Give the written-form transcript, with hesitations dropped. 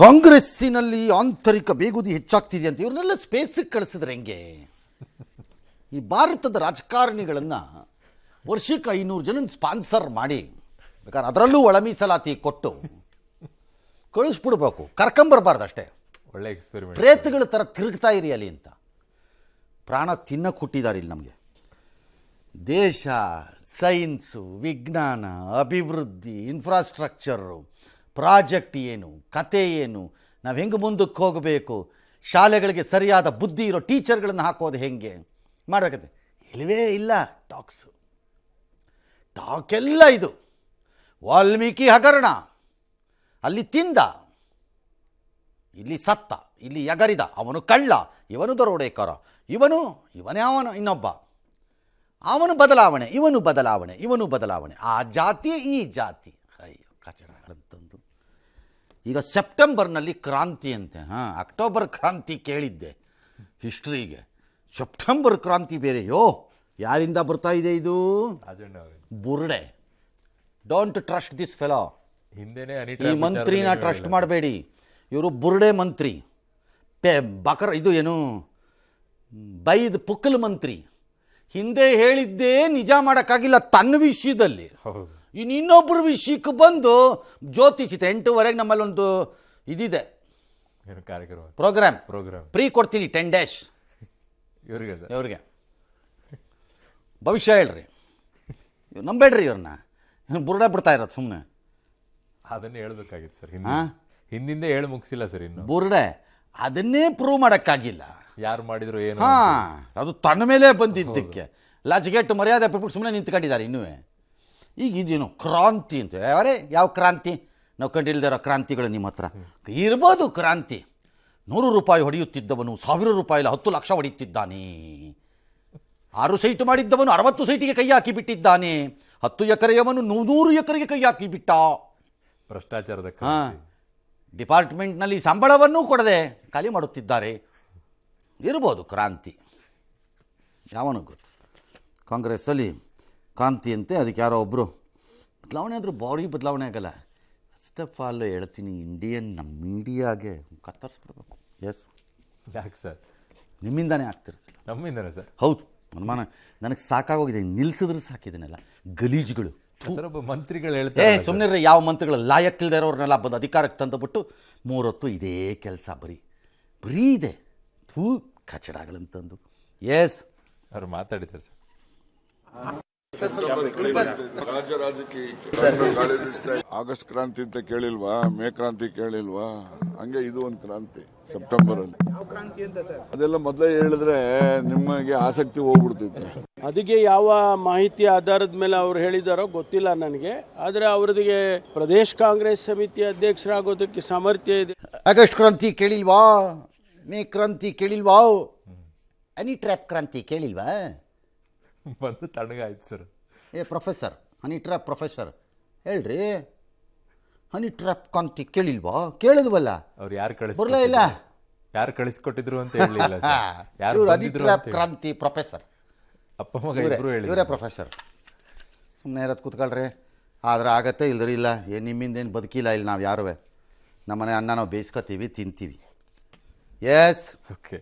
ಕಾಂಗ್ರೆಸ್ಸಿನಲ್ಲಿ ಆಂತರಿಕ ಬೇಗುದಿ ಹೆಚ್ಚಾಗ್ತಿದೆ ಅಂತ ಇವ್ರನ್ನೆಲ್ಲ ಸ್ಪೇಸಿಗೆ ಕಳಿಸಿದ್ರೆ ಹೆಂಗೆ? ಈ ಭಾರತದ ರಾಜಕಾರಣಿಗಳನ್ನು ವರ್ಷಕ್ಕೆ 500 ಜನ ಸ್ಪಾನ್ಸರ್ ಮಾಡಿ ಬೇಕಾದ್ರೆ ಅದರಲ್ಲೂ ಒಳ ಮೀಸಲಾತಿ ಕೊಟ್ಟು ಕಳಿಸ್ಬಿಡ್ಬೇಕು, ಕರ್ಕೊಂಬರ್ಬಾರ್ದು ಅಷ್ಟೇ. ಒಳ್ಳೆ ಎಕ್ಸ್ಪೆರಿಮೆಂಟ್. ಪ್ರೇತಗಳ ಥರ ತಿರುಗ್ತಾ ಇರಿ ಅಲ್ಲಿ ಅಂತ ಪ್ರಾಣ ತಿನ್ನಕ್ಕೆ ಹುಟ್ಟಿದ್ದಾರೆ ಇಲ್ಲಿ ನಮಗೆ. ದೇಶ, ಸೈನ್ಸು, ವಿಜ್ಞಾನ, ಅಭಿವೃದ್ಧಿ, ಇನ್ಫ್ರಾಸ್ಟ್ರಕ್ಚರು, ಪ್ರಾಜೆಕ್ಟ್ ಏನು, ಕತೆ ಏನು, ನಾವು ಹೆಂಗೆ ಮುಂದಕ್ಕೆ ಹೋಗಬೇಕು, ಶಾಲೆಗಳಿಗೆ ಸರಿಯಾದ ಬುದ್ಧಿ ಇರೋ ಟೀಚರ್ಗಳನ್ನು ಹಾಕೋದು ಹೆಂಗೆ ಮಾಡಬೇಕಂತೆ ಇಲ್ಲವೇ ಇಲ್ಲ. ಟಾಕೆಲ್ಲ ಇದು ವಾಲ್ಮೀಕಿ ಹಗರಣ. ಅಲ್ಲಿ ತಿಂದ, ಇಲ್ಲಿ ಸತ್ತ, ಇಲ್ಲಿ ಎಗರಿದ, ಅವನು ಕಳ್ಳ, ಇವನು ದರೋಡೆಕಾರ, ಇವನೇ ಅವನು ಇನ್ನೊಬ್ಬ, ಅವನು ಬದಲಾವಣೆ, ಇವನು ಬದಲಾವಣೆ, ಆ ಜಾತಿ ಈ ಜಾತಿ. ಅಯ್ಯೋ ಕಚಡಗಳಂತಂದು. ಈಗ ಸೆಪ್ಟೆಂಬರ್ನಲ್ಲಿ ಕ್ರಾಂತಿ ಅಂತೆ. ಅಕ್ಟೋಬರ್ ಕ್ರಾಂತಿ ಕೇಳಿದ್ದೆ ಹಿಸ್ಟ್ರಿಗೆ, ಸೆಪ್ಟೆಂಬರ್ ಕ್ರಾಂತಿ ಬೇರೆಯೋ. ಯಾರಿಂದ ಬರ್ತಾ ಇದೆ ಇದು? ಬುರ್ಡೆ. Don't trust this fellow. ಈ ಮಂತ್ರಿನ ಟ್ರಸ್ಟ್ ಮಾಡಬೇಡಿ, ಇವರು ಬುರ್ಡೆ ಮಂತ್ರಿ, ಇದು ಏನು ಬೈದ್ ಪುಕ್ಕಲ್ ಮಂತ್ರಿ. ಹಿಂದೆ ಹೇಳಿದ್ದೇ ನಿಜ ಮಾಡೋಕ್ಕಾಗಿಲ್ಲ ತನ್ನ ವಿಷಯದಲ್ಲಿ, ಇನ್ನೊಬ್ಬರ ವಿಷಯಕ್ಕೆ ಬಂದು ಜ್ಯೋತಿಷಿತ. 8:30 ನಮ್ಮಲ್ಲಿ ಒಂದು ಇದಿದೆ ಪ್ರೋಗ್ರಾಮ್ ಫ್ರೀ ಕೊಡ್ತೀನಿ 10 days ಇವ್ರಿಗೆ. ಭವಿಷ್ಯ ಹೇಳ್ರಿ, ನಂಬೇಡ್ರಿ ಇವ್ರನ್ನ. ಬುರ್ಡೆ ಬಿಡ್ತಾ ಇರೋದು ಸುಮ್ಮನೆ. ಅದನ್ನೇ ಹೇಳ್ಬೇಕಾಗಿತ್ತು ಸರ್, ಹಿಂದಿಂದ ಹೇಳಿ ಮುಗಿಸಿಲ್ಲ ಸರ್ ಇನ್ನು. ಬುರ್ಡೆ ಅದನ್ನೇ ಪ್ರೂವ್ ಮಾಡೋಕ್ಕಾಗಿಲ್ಲ. ಯಾರು ಮಾಡಿದ್ರು ಏನು? ಅದು ತನ್ನ ಮೇಲೆ ಬಂದಿದ್ದಕ್ಕೆ ಲಜ್ಗೆಟ್ಟು ಮರ್ಯಾದೆ ಬಿಟ್ಬಿಟ್ಟು ಸುಮ್ಮನೆ ನಿಂತ್ಕೊಂಡಿದ್ದಾರೆ ಇನ್ನೂ. ಈಗ ಇದೇನು ಕ್ರಾಂತಿ ಅಂತ, ಯಾವ ಕ್ರಾಂತಿ? ನಾವು ಕಂಡಿಲ್ದೇ ಇರೋ ಕ್ರಾಂತಿಗಳು ನಿಮ್ಮ ಹತ್ರ ಇರ್ಬೋದು. ಕ್ರಾಂತಿ 100 ರೂಪಾಯಿ ಹೊಡೆಯುತ್ತಿದ್ದವನು 1000 ರೂಪಾಯಿ 10 ಲಕ್ಷ ಹೊಡೆಯುತ್ತಿದ್ದಾನೆ. 6 ಸೈಟ್ ಮಾಡಿದ್ದವನು 60 ಸೈಟಿಗೆ ಕೈ ಹಾಕಿ ಬಿಟ್ಟಿದ್ದಾನೆ. 10 ಎಕರೆಯವನು 100 ಎಕರೆಗೆ ಕೈ ಹಾಕಿ ಬಿಟ್ಟ. ಭ್ರಷ್ಟಾಚಾರದ ಡಿಪಾರ್ಟ್ಮೆಂಟ್ನಲ್ಲಿ ಸಂಬಳವನ್ನೂ ಕೊಡದೆ ಖಾಲಿ ಮಾಡುತ್ತಿದ್ದಾರೆ. ಇರ್ಬೋದು ಕ್ರಾಂತಿ, ಯಾವನು ಗೊತ್ತು. ಕಾಂಗ್ರೆಸ್ಸಲ್ಲಿ ಕ್ರಾಂತಿ ಅಂತೆ, ಅದಕ್ಕೆ ಯಾರೋ ಒಬ್ಬರು ಬದಲಾವಣೆ ಆದರೂ ಬಾಡಿ ಬದಲಾವಣೆ ಆಗಲ್ಲ. ಫಸ್ಟ್ ಆಫ್ ಆಲ್ ಹೇಳ್ತೀನಿ, ಇಂಡಿಯನ್ ನಮ್ಮ ಮೀಡಿಯಾಗೆ ಕತ್ತರಿಸ್ಬಿಡ್ಬೇಕು. ಎಸ್, ಯಾಕೆ ಸರ್? ನಿಮ್ಮಿಂದಾನೇ ಆಗ್ತಿರ್ತಿಲ್ಲ. ನಮ್ಮಿಂದಾನೆ ಸರ್? ಹೌದು. ನನಗೆ ಸಾಕಾಗೋಗಿದೆ, ನಿಲ್ಲಿಸಿದ್ರೆ ಸಾಕಿದನೆಲ್ಲ ಗಲೀಜುಗಳು. ಒಬ್ಬ ಮಂತ್ರಿಗಳು ಹೇಳ್ತಾರೆ, ಸುಮ್ಮನೆ ಯಾವ ಮಂತ್ರಿಗಳು ಲಾಯಕ್ಕಿಲ್ಲದೆ ಇರೋರ್ನೆಲ್ಲ ಬಂದು ಅಧಿಕಾರಕ್ಕೆ ತಂದುಬಿಟ್ಟು 3 ಹೊತ್ತು ಇದೇ ಕೆಲಸ ಬರೀ ಇದೆ. ಕಚಡಗಳಂತಂದು. ಎಸ್, ಅವ್ರು ಮಾತಾಡಿದ್ದಾರೆ ಸರ್. ರಾಜ್ಯ ರಾಜಕೀಯಕ್ಕೆ ಆಗಸ್ಟ್ ಕ್ರಾಂತಿ ಅಂತ ಕೇಳಿಲ್ವಾ? ಮೇ ಕ್ರಾಂತಿ ಕೇಳಿಲ್ವಾ? ಹಂಗೆ ಇದು ಒಂದು ಕ್ರಾಂತಿ ಸೆಪ್ಟೆಂಬರ್ ಅಲ್ಲಿ. ಅದೆಲ್ಲ ಮೊದಲೇ ಹೇಳಿದ್ರೆ ನಿಮಗೆ ಆಸಕ್ತಿ ಹೋಗ್ಬಿಡ್ತಿತ್ತು. ಅದಕ್ಕೆ ಯಾವ ಮಾಹಿತಿ ಆಧಾರದ ಮೇಲೆ ಅವ್ರು ಹೇಳಿದಾರೋ ಗೊತ್ತಿಲ್ಲ ನನಗೆ. ಆದರೆ ಅವ್ರಿಗೆ ಪ್ರದೇಶ ಕಾಂಗ್ರೆಸ್ ಸಮಿತಿ ಅಧ್ಯಕ್ಷರಾಗೋದಕ್ಕೆ ಸಾಮರ್ಥ್ಯ ಇದೆ. ಆಗಸ್ಟ್ ಕ್ರಾಂತಿ ಕೇಳಿಲ್ವಾ? ಮೇ ಕ್ರಾಂತಿ ಕೇಳಿಲ್ವಾ? ಹನಿ ಟ್ರ್ಯಾಪ್ ಕ್ರಾಂತಿ ಕೇಳಿಲ್ವಾ? ಬಂದು ತಣ್ಣಗಾಯ್ತು sir. Professor, honey trap professor ಹೇಳ್ರಿ, ಹನಿ ಟ್ರ್ಯಾಪ್ ಕ್ರಾಂತಿ ಕೇಳಿಲ್ವಾ? ಕೇಳಿದ್ವಲ್ಲ. ಅವ್ರು ಯಾರು ಬರಲೇ ಇಲ್ಲ. ಯಾರು ಕಳಿಸ್ಕೊಟ್ಟಿದ್ರು ಅಂತ ಹೇಳಿಲ್ಲ. ಹನಿ ಟ್ರ್ಯಾಪ್ ಕ್ರಾಂತಿ ಪ್ರೊಫೆಸರ್, ಅಪ್ಪ ಮಗ ಇಬ್ಬರು ಇವರೇ ಪ್ರೊಫೆಸರ್. ಸುಮ್ಮನೆ ಇರೋದು ಕೂತ್ಕೊಳ್ರಿ. ಆದ್ರೆ ಆಗತ್ತೆ, ಇಲ್ದ್ರಿ ಇಲ್ಲ. ನಿಮ್ಮಿಂದೇನು ಬದುಕಿಲ್ಲ ಇಲ್ಲಿ ನಾವು ಯಾರುವೆ. ನಮ್ಮನೆ ಅನ್ನ ನಾವು ಬೇಯಿಸ್ಕೊತೀವಿ, ತಿಂತೀವಿ. Yes, okay.